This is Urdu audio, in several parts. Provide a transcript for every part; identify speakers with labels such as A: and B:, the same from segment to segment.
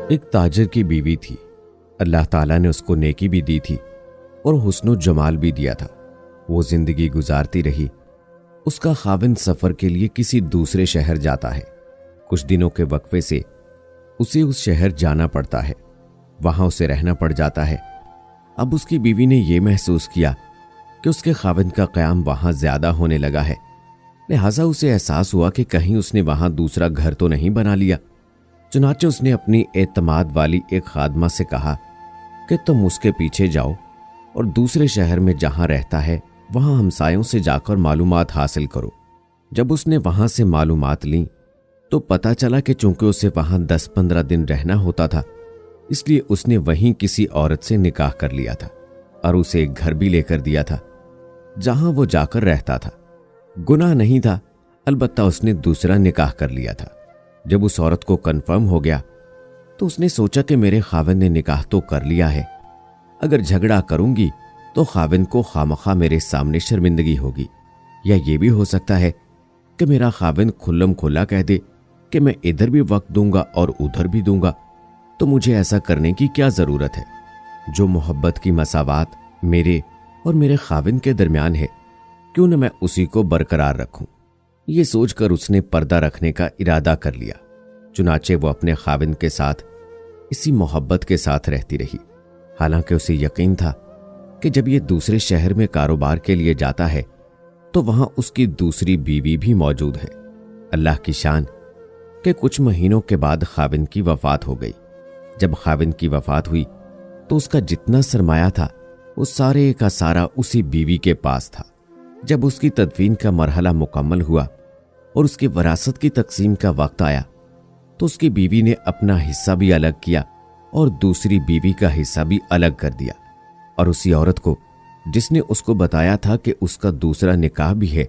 A: ایک تاجر کی بیوی تھی۔ اللہ تعالیٰ نے اس کو نیکی بھی دی تھی اور حسن و جمال بھی دیا تھا۔ وہ زندگی گزارتی رہی۔ اس کا خاوند سفر کے لیے کسی دوسرے شہر جاتا ہے۔ کچھ دنوں کے وقفے سے اسے اس شہر جانا پڑتا ہے۔ وہاں اسے رہنا پڑ جاتا ہے۔ اب اس کی بیوی نے یہ محسوس کیا کہ اس کے خاوند کا قیام وہاں زیادہ ہونے لگا ہے، لہٰذا اسے احساس ہوا کہ کہیں اس نے وہاں دوسرا گھر تو نہیں بنا لیا۔ چنانچہ اس نے اپنی اعتماد والی ایک خادمہ سے کہا کہ تم اس کے پیچھے جاؤ اور دوسرے شہر میں جہاں رہتا ہے وہاں ہمسایوں سے جا کر معلومات حاصل کرو۔ جب اس نے وہاں سے معلومات لیں تو پتہ چلا کہ چونکہ اسے وہاں 10-15 دن رہنا ہوتا تھا، اس لیے اس نے وہیں کسی عورت سے نکاح کر لیا تھا اور اسے ایک گھر بھی لے کر دیا تھا جہاں وہ جا کر رہتا تھا۔ گناہ نہیں تھا، البتہ اس نے دوسرا نکاح کر لیا تھا۔ جب اس عورت کو کنفرم ہو گیا تو اس نے سوچا کہ میرے خاوند نے نکاح تو کر لیا ہے، اگر جھگڑا کروں گی تو خاوند کو خامخواہ میرے سامنے شرمندگی ہوگی، یا یہ بھی ہو سکتا ہے کہ میرا خاوند کھلم کھلا کہہ دے کہ میں ادھر بھی وقت دوں گا اور ادھر بھی دوں گا، تو مجھے ایسا کرنے کی کیا ضرورت ہے؟ جو محبت کی مساوات میرے اور میرے خاوند کے درمیان ہے، کیوں نہ میں اسی کو برقرار رکھوں؟ یہ سوچ کر اس نے پردہ رکھنے کا ارادہ کر لیا۔ چنانچہ وہ اپنے خاوند کے ساتھ اسی محبت کے ساتھ رہتی رہی، حالانکہ اسے یقین تھا کہ جب یہ دوسرے شہر میں کاروبار کے لیے جاتا ہے تو وہاں اس کی دوسری بیوی بھی موجود ہے۔ اللہ کی شان کہ کچھ مہینوں کے بعد خاوند کی وفات ہو گئی۔ جب خاوند کی وفات ہوئی تو اس کا جتنا سرمایہ تھا وہ سارے کا سارا اسی بیوی کے پاس تھا۔ جب اس کی تدفین کا مرحلہ مکمل ہوا اور اس کی وراثت کی تقسیم کا وقت آیا تو اس کی بیوی نے اپنا حصہ بھی الگ کیا اور دوسری بیوی کا حصہ بھی الگ کر دیا، اور اسی عورت کو جس نے اس کو بتایا تھا کہ اس کا دوسرا نکاح بھی ہے،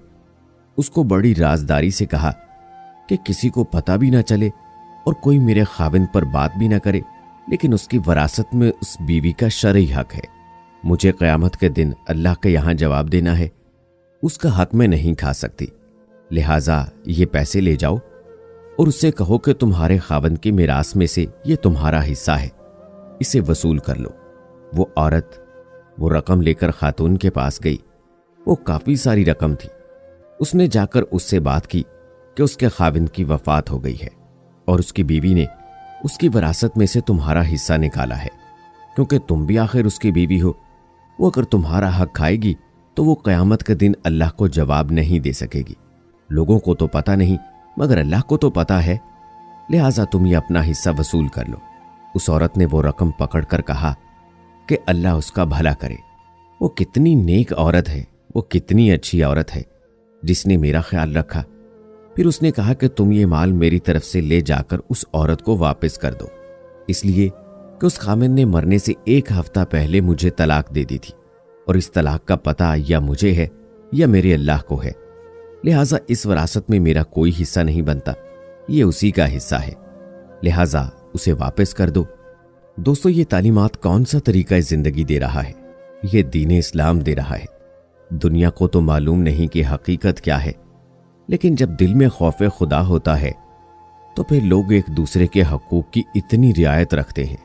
A: اس کو بڑی رازداری سے کہا کہ کسی کو پتہ بھی نہ چلے اور کوئی میرے خاوند پر بات بھی نہ کرے، لیکن اس کی وراثت میں اس بیوی کا شرعی حق ہے۔ مجھے قیامت کے دن اللہ کے یہاں جواب دینا ہے، اس کا حق میں نہیں کھا سکتی، لہٰذا یہ پیسے لے جاؤ اور اس سے کہو کہ تمہارے خاوند کی میراث میں سے یہ تمہارا حصہ ہے، اسے وصول کر لو۔ وہ عورت وہ رقم لے کر خاتون کے پاس گئی۔ وہ کافی ساری رقم تھی۔ اس نے جا کر اس سے بات کی کہ اس کے خاوند کی وفات ہو گئی ہے اور اس کی بیوی نے اس کی وراثت میں سے تمہارا حصہ نکالا ہے، کیونکہ تم بھی آخر اس کی بیوی ہو۔ وہ اگر تمہارا حق کھائے گی تو وہ قیامت کے دن اللہ کو جواب نہیں دے سکے گی۔ لوگوں کو تو پتہ نہیں مگر اللہ کو تو پتہ ہے، لہٰذا تم یہ اپنا حصہ وصول کر لو۔ اس عورت نے وہ رقم پکڑ کر کہا کہ اللہ اس کا بھلا کرے، وہ کتنی نیک عورت ہے، وہ کتنی اچھی عورت ہے جس نے میرا خیال رکھا۔ پھر اس نے کہا کہ تم یہ مال میری طرف سے لے جا کر اس عورت کو واپس کر دو، اس لیے کہ اس خاوند نے مرنے سے 1 ہفتہ پہلے مجھے طلاق دے دی تھی، اور اس طلاق کا پتہ یا مجھے ہے یا میرے اللہ کو ہے، لہٰذا اس وراثت میں میرا کوئی حصہ نہیں بنتا، یہ اسی کا حصہ ہے، لہٰذا اسے واپس کر دو۔ دوستو، یہ تعلیمات کون سا طریقہ زندگی دے رہا ہے؟ یہ دین اسلام دے رہا ہے۔ دنیا کو تو معلوم نہیں کہ حقیقت کیا ہے، لیکن جب دل میں خوف خدا ہوتا ہے تو پھر لوگ ایک دوسرے کے حقوق کی اتنی رعایت رکھتے ہیں